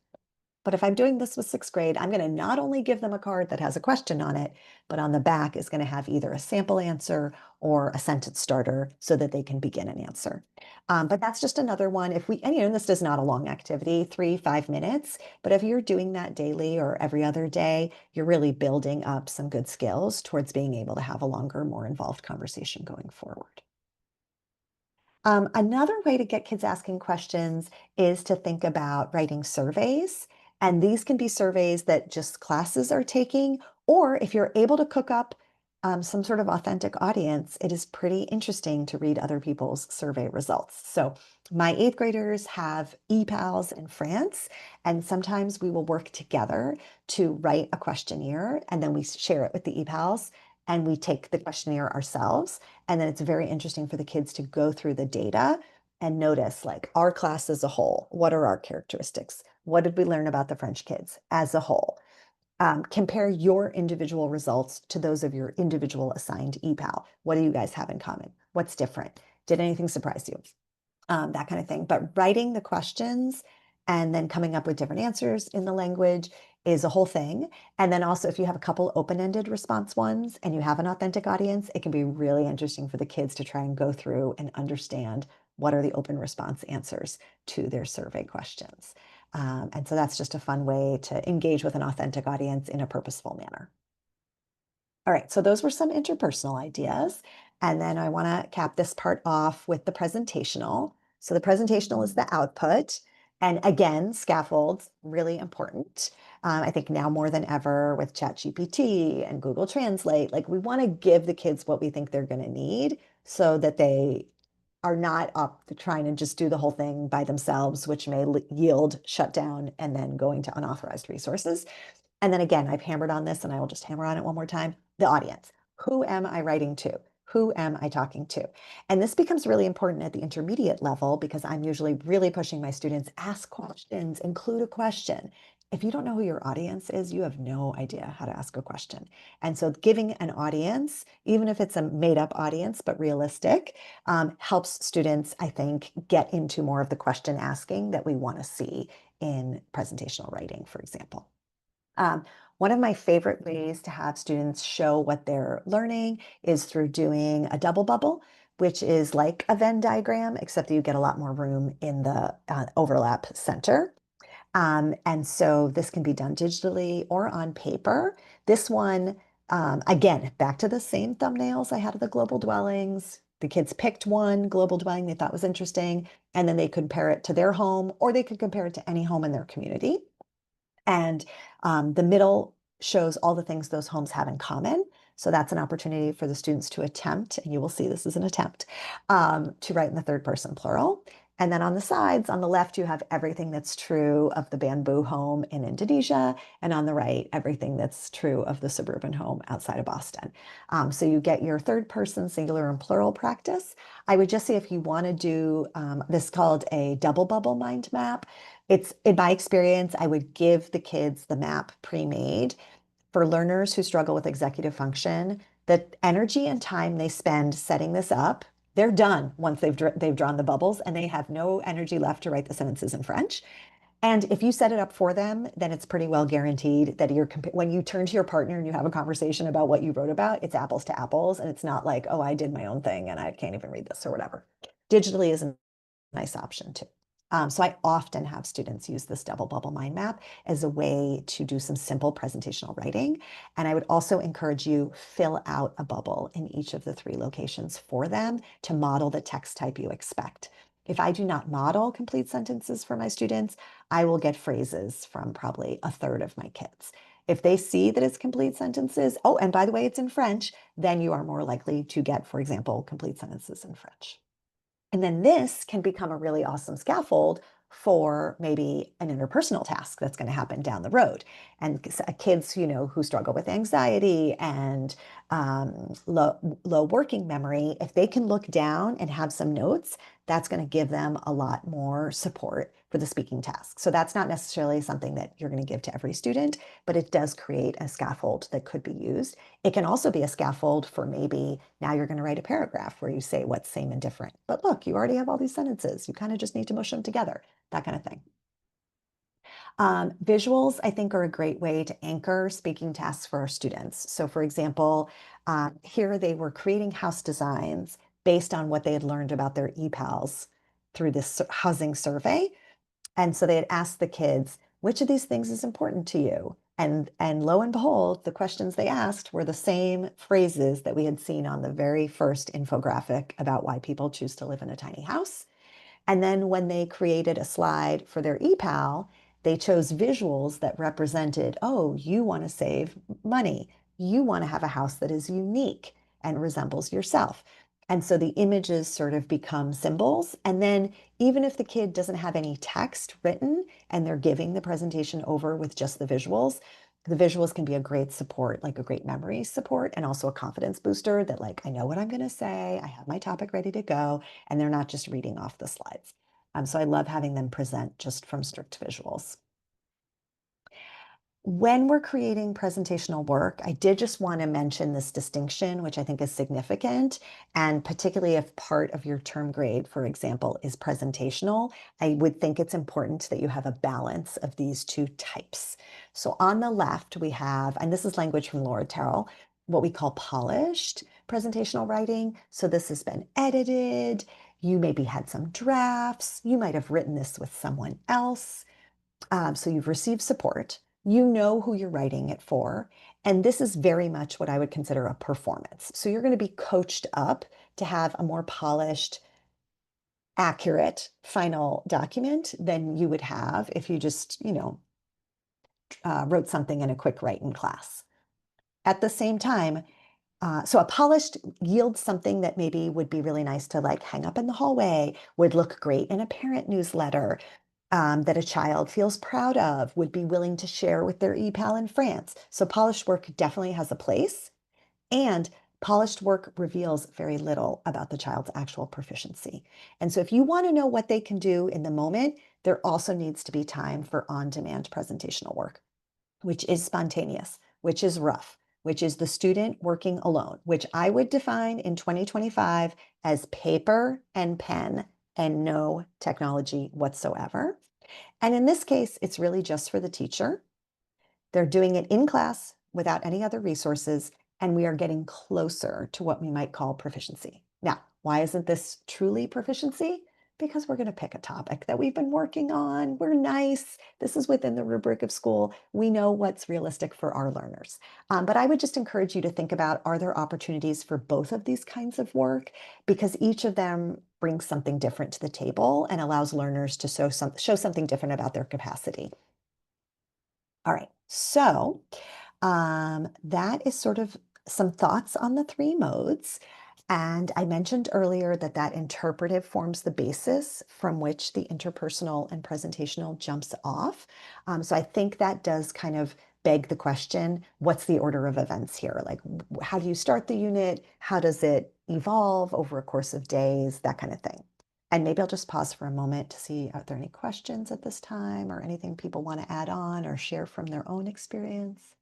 [SPEAKER 2] But if I'm doing this with sixth grade, I'm going to not only give them a card that has a question on it, but on the back is going to have either a sample answer or a sentence starter so that they can begin an answer. But that's just another one. If we, and this is not a long activity, 3, 5 minutes, but if you're doing that daily or every other day, you're really building up some good skills towards being able to have a longer, more involved conversation going forward. Another way to get kids asking questions is to think about writing surveys. And these can be surveys that just classes are taking, or if you're able to cook up some sort of authentic audience, it is pretty interesting to read other people's survey results. So my eighth graders have ePals in France, and sometimes we will work together to write a questionnaire, and then we share it with the ePals, and we take the questionnaire ourselves. And then it's very interesting for the kids to go through the data and notice like our class as a whole, what are our characteristics? What did we learn about the French kids as a whole? Compare your individual results to those of your individual assigned ePal. What do you guys have in common? What's different? Did anything surprise you? That kind of thing. But writing the questions and then coming up with different answers in the language is a whole thing. And then also, if you have a couple open-ended response ones and you have an authentic audience, it can be really interesting for the kids to try and go through and understand what are the open response answers to their survey questions. And so that's just a fun way to engage with an authentic audience in a purposeful manner. All right, so those were some interpersonal ideas. And then I want to cap this part off with the presentational. So the presentational is the output. And again, scaffolds, really important. I think now more than ever with ChatGPT and Google Translate, like we want to give the kids what we think they're going to need so that they are not up to trying to just do the whole thing by themselves, which may yield shutdown and then going to unauthorized resources. And then again, I've hammered on this and I will just hammer on it one more time. The audience. Who am I writing to? Who am I talking to? And this becomes really important at the intermediate level because I'm usually really pushing my students, ask questions, include a question. If you don't know who your audience is, you have no idea how to ask a question. And so giving an audience, even if it's a made up audience, but realistic, helps students, I think, get into more of the question asking that we want to see in presentational writing, for example. Um, one of my favorite ways to have students show what they're learning is through doing a double bubble, which is like a Venn diagram, except that you get a lot more room in the overlap center. And so this can be done digitally or on paper. This one, again, back to the same thumbnails I had of the global dwellings. The kids picked one global dwelling they thought was interesting, and then they could compare it to their home, or they could compare it to any home in their community. And the middle shows all the things those homes have in common. So that's an opportunity for the students to attempt, and you will see this is an attempt, to write in the third person plural. And then on the sides, on the left, you have everything that's true of the bamboo home in Indonesia, and on the right, everything that's true of the suburban home outside of Boston. So you get your third person singular and plural practice. I would just say if you want to do this called a double bubble mind map, it's in my experience, I would give the kids the map pre-made. For learners who struggle with executive function, the energy and time they spend setting this up, they're done once they've drawn the bubbles and they have no energy left to write the sentences in French. And if you set it up for them, then it's pretty well guaranteed that when you turn to your partner and you have a conversation about what you wrote about, it's apples to apples. And it's not like, oh, I did my own thing and I can't even read this or whatever. Digitally is a nice option too. So I often have students use this double bubble mind map as a way to do some simple presentational writing. And I would also encourage you fill out a bubble in each of the 3 locations for them to model the text type you expect. If I do not model complete sentences for my students, I will get phrases from probably a third of my kids. If they see that it's complete sentences, oh, and by the way, it's in French, then you are more likely to get, for example, complete sentences in French. And then this can become a really awesome scaffold for maybe an interpersonal task that's going to happen down the road. And kids, who struggle with anxiety and low working memory, if they can look down and have some notes, that's going to give them a lot more support for the speaking task. So that's not necessarily something that you're going to give to every student, but it does create a scaffold that could be used. It can also be a scaffold for maybe now you're going to write a paragraph where you say what's same and different. But look, you already have all these sentences. You kind of just need to mush them together, that kind of thing. Visuals, I think, are a great way to anchor speaking tasks for our students. So for example, here they were creating house designs based on what they had learned about their EPALs through this housing survey. And so they had asked the kids, which of these things is important to you? And lo and behold, the questions they asked were the same phrases that we had seen on the very first infographic about why people choose to live in a tiny house. And then when they created a slide for their EPAL, they chose visuals that represented, oh, you want to save money. You want to have a house that is unique and resembles yourself. And so the images sort of become symbols. And then even if the kid doesn't have any text written and they're giving the presentation over with just the visuals can be a great support, like a great memory support, and also a confidence booster that, like, I know what I'm going to say. I have my topic ready to go, and they're not just reading off the slides. So I love having them present just from strict visuals. When we're creating presentational work, I did just want to mention this distinction, which I think is significant, and particularly if part of your term grade, for example, is presentational, I would think it's important that you have a balance of these two types. So on the left, we have, and this is language from Laura Terrell, what we call polished presentational writing. So this has been edited. You maybe had some drafts. You might have written this with someone else. So you've received support, you know who you're writing it for, and this is very much what I would consider a performance. So you're going to be coached up to have a more polished, accurate final document than you would have if you just, wrote something in a quick write in class. At the same time, so a polished yields something that maybe would be really nice to like hang up in the hallway, would look great in a parent newsletter, that a child feels proud of, would be willing to share with their EPAL in France. So polished work definitely has a place, and polished work reveals very little about the child's actual proficiency. And so if you want to know what they can do in the moment, there also needs to be time for on-demand presentational work, which is spontaneous, which is rough, which is the student working alone, which I would define in 2025 as paper and pen and no technology whatsoever. And in this case, it's really just for the teacher. They're doing it in class without any other resources, and we are getting closer to what we might call proficiency. Now, why isn't this truly proficiency? Because we're going to pick a topic that we've been working on. We're nice. This is within the rubric of school. We know what's realistic for our learners. But I would just encourage you to think about, are there opportunities for both of these kinds of work? Because each of them brings something different to the table and allows learners to show something different about their capacity. All right, so that is sort of some thoughts on the three modes. And I mentioned earlier that that interpretive forms the basis from which the interpersonal and presentational jumps off. So I think that does kind of beg the question, what's the order of events here? Like, how do you start the unit? How does it evolve over a course of days? That kind of thing. And maybe I'll just pause for a moment to see, are there any questions at this time or anything people want to add on or share from their own experience?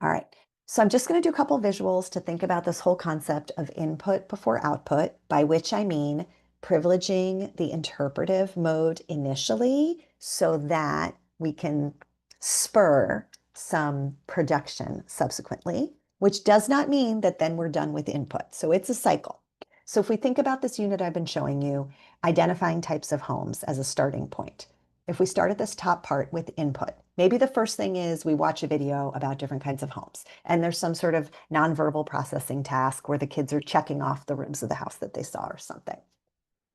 [SPEAKER 2] All right. So I'm just going to do a couple visuals to think about this whole concept of input before output, by which I mean privileging the interpretive mode initially so that we can spur some production subsequently, which does not mean that then we're done with input. So it's a cycle. So if we think about this unit I've been showing you, identifying types of homes as a starting point. If we start at this top part with input, maybe the first thing is we watch a video about different kinds of homes, and there's some sort of nonverbal processing task where the kids are checking off the rooms of the house that they saw or something.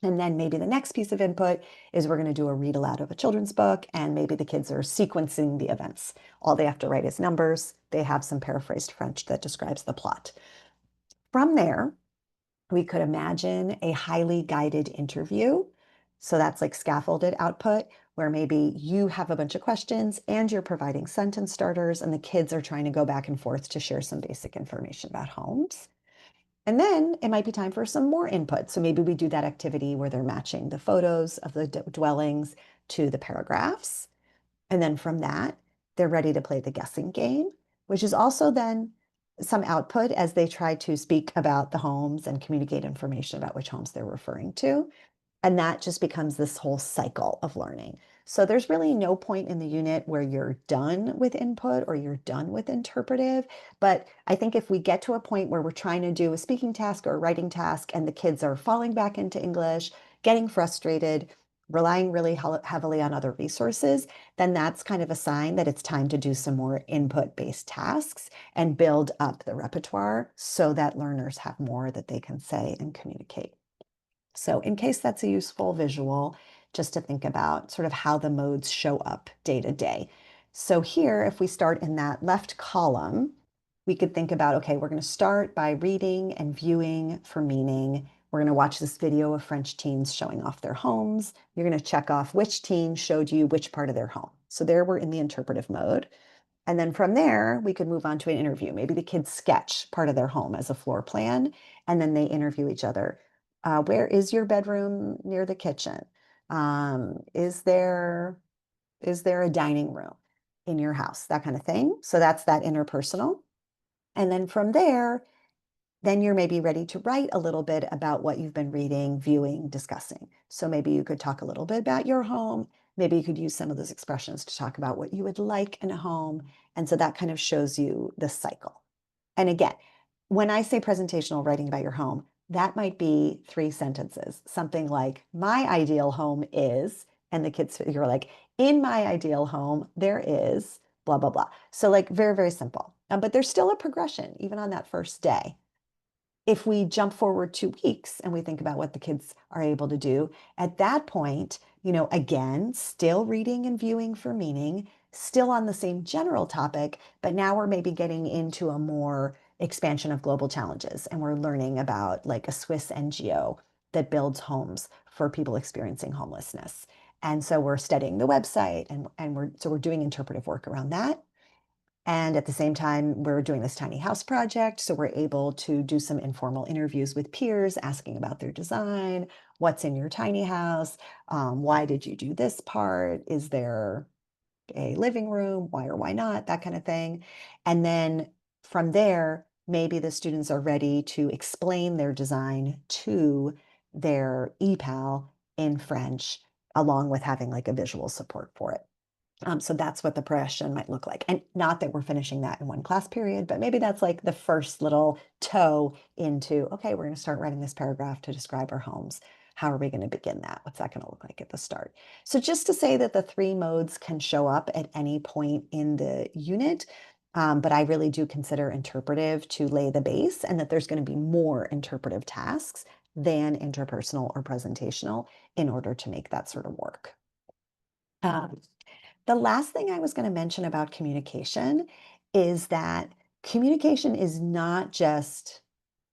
[SPEAKER 2] And then maybe the next piece of input is we're going to do a read aloud of a children's book, and maybe the kids are sequencing the events. All they have to write is numbers. They have some paraphrased French that describes the plot. From there, we could imagine a highly guided interview. So that's like scaffolded output, where maybe you have a bunch of questions and you're providing sentence starters, and the kids are trying to go back and forth to share some basic information about homes. And then it might be time for some more input. So maybe we do that activity where they're matching the photos of the dwellings to the paragraphs. And then from that, they're ready to play the guessing game, which is also then some output as they try to speak about the homes and communicate information about which homes they're referring to. And that just becomes this whole cycle of learning. So there's really no point in the unit where you're done with input or you're done with interpretive. But I think if we get to a point where we're trying to do a speaking task or a writing task and the kids are falling back into English, getting frustrated, relying really heavily on other resources, then that's kind of a sign that it's time to do some more input-based tasks and build up the repertoire so that learners have more that they can say and communicate. So in case that's a useful visual, just to think about sort of how the modes show up day to day. So here, if we start in that left column, we could think about, okay, we're going to start by reading and viewing for meaning. We're going to watch this video of French teens showing off their homes. You're going to check off which teen showed you which part of their home. So there we're in the interpretive mode. And then from there, we could move on to an interview. Maybe the kids sketch part of their home as a floor plan, and then they interview each other. Where is your bedroom near the kitchen? Is there a dining room in your house? That kind of thing. So that's that interpersonal. And then from there, then you're maybe ready to write a little bit about what you've been reading, viewing, discussing. So maybe you could talk a little bit about your home. Maybe you could use some of those expressions to talk about what you would like in a home. And so that kind of shows you the cycle. And again, when I say presentational writing about your home, that might be 3 sentences, something like, my ideal home is, and the kids, you're like, in my ideal home, there is blah, blah, blah. So like very, very simple. But there's still a progression, even on that first day. If we jump forward 2 weeks and we think about what the kids are able to do, at that point, again, still reading and viewing for meaning, still on the same general topic, but now we're maybe getting into a more expansion of global challenges. And we're learning about like a Swiss NGO that builds homes for people experiencing homelessness. And so we're studying the website and we're doing interpretive work around that. And at the same time, we're doing this tiny house project. So we're able to do some informal interviews with peers, asking about their design, what's in your tiny house, why did you do this part? Is there a living room? Why or why not? That kind of thing. And then from there, maybe the students are ready to explain their design to their EPAL in French, along with having like a visual support for it. So that's what the progression might look like. And not that we're finishing that in one class period, but maybe that's like the first little toe into, okay, we're going to start writing this paragraph to describe our homes. How are we going to begin that? What's that going to look like at the start? So just to say that the 3 modes can show up at any point in the unit, but I really do consider interpretive to lay the base, and that there's going to be more interpretive tasks than interpersonal or presentational in order to make that sort of work. Um, the last thing I was going to mention about communication is that communication is not just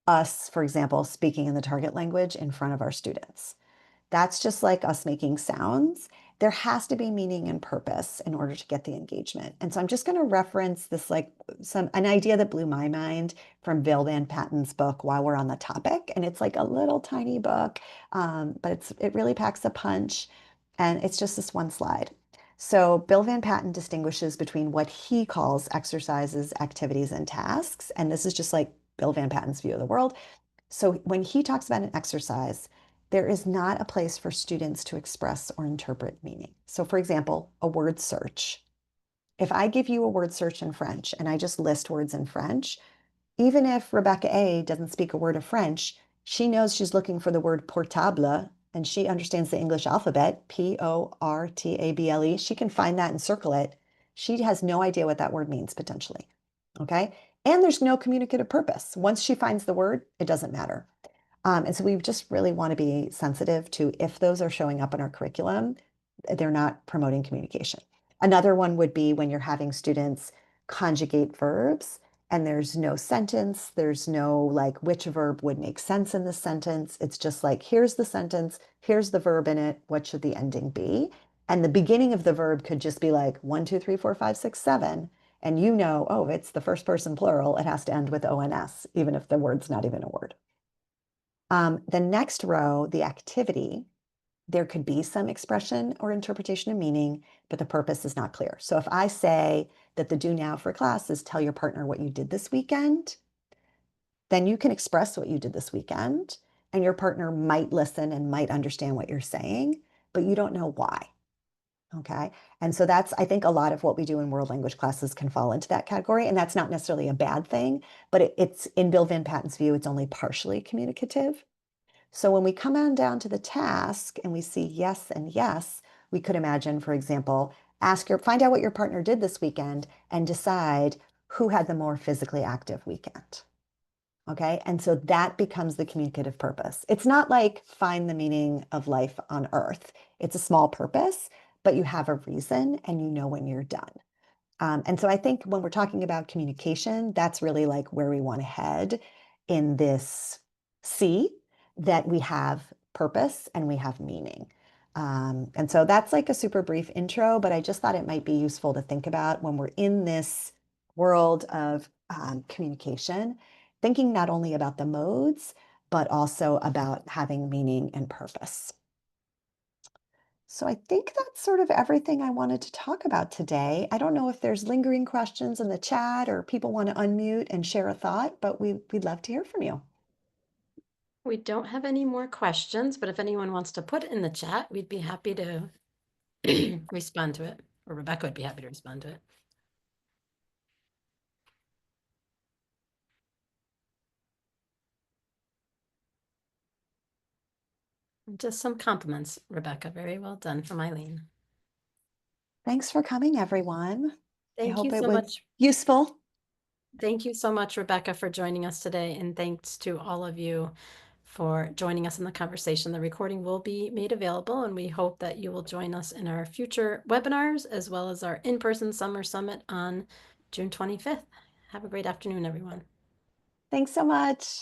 [SPEAKER 2] us, for example, speaking in the target language in front of our students. That's just like us making sounds. There has to be meaning and purpose in order to get the engagement. And so I'm just going to reference this, like an idea that blew my mind from Bill Van Patten's book while we're on the topic. And it's like a little tiny book, but it really packs a punch. And it's just this one slide. So Bill Van Patten distinguishes between what he calls exercises, activities, and tasks. And this is just like Bill Van Patten's view of the world. So when he talks about an exercise, there is not a place for students to express or interpret meaning. So for example, a word search. If I give you a word search in French and I just list words in French, even if Rebecca A doesn't speak a word of French, she knows she's looking for the word portable and she understands the English alphabet, Portable. She can find that and circle it. She has no idea what that word means potentially. Okay. And there's no communicative purpose. Once she finds the word, it doesn't matter. And so we just really want to be sensitive to if those are showing up in our curriculum, they're not promoting communication. Another one would be when you're having students conjugate verbs and there's no sentence, there's no like which verb would make sense in the sentence. It's just like, here's the sentence, here's the verb in it, what should the ending be? And the beginning of the verb could just be like 1, 2, 3, 4, 5, 6, 7. And you know, oh, it's the first person plural, it has to end with ONS, even if the word's not even a word. The next row, the activity, there could be some expression or interpretation of meaning, but the purpose is not clear. So if I say that the do now for class is tell your partner what you did this weekend, then you can express what you did this weekend, and your partner might listen and might understand what you're saying, but you don't know why. Okay. And so that's, I think a lot of what we do in world language classes can fall into that category. And that's not necessarily a bad thing, but it's in Bill Van Patten's view, it's only partially communicative. So when we come on down to the task and we see yes and yes, we could imagine, for example, find out what your partner did this weekend and decide who had the more physically active weekend. Okay. And so that becomes the communicative purpose. It's not like find the meaning of life on earth. It's a small purpose, but you have a reason and you know when you're done. And so I think when we're talking about communication, that's really like where we want to head in this C, that we have purpose and we have meaning. And so that's like a super brief intro, but I just thought it might be useful to think about when we're in this world of communication, thinking not only about the modes, but also about having meaning and purpose. So I think that's sort of everything I wanted to talk about today. I don't know if there's lingering questions in the chat or people want to unmute and share a thought, but we'd love to hear from you.
[SPEAKER 1] We don't have any more questions, but if anyone wants to put it in the chat, we'd be happy to respond to it, or Rebecca would be happy to respond to it. Just some compliments, Rebecca. Very well done from Eileen.
[SPEAKER 2] Thanks for coming, everyone. I
[SPEAKER 1] Thank you
[SPEAKER 2] hope it
[SPEAKER 1] so
[SPEAKER 2] was
[SPEAKER 1] much.
[SPEAKER 2] useful.
[SPEAKER 1] Thank you so much, Rebecca, for joining us today. And thanks to all of you for joining us in the conversation. The recording will be made available, and we hope that you will join us in our future webinars, as well as our in-person summer summit on June 25th. Have a great afternoon, everyone.
[SPEAKER 2] Thanks so much.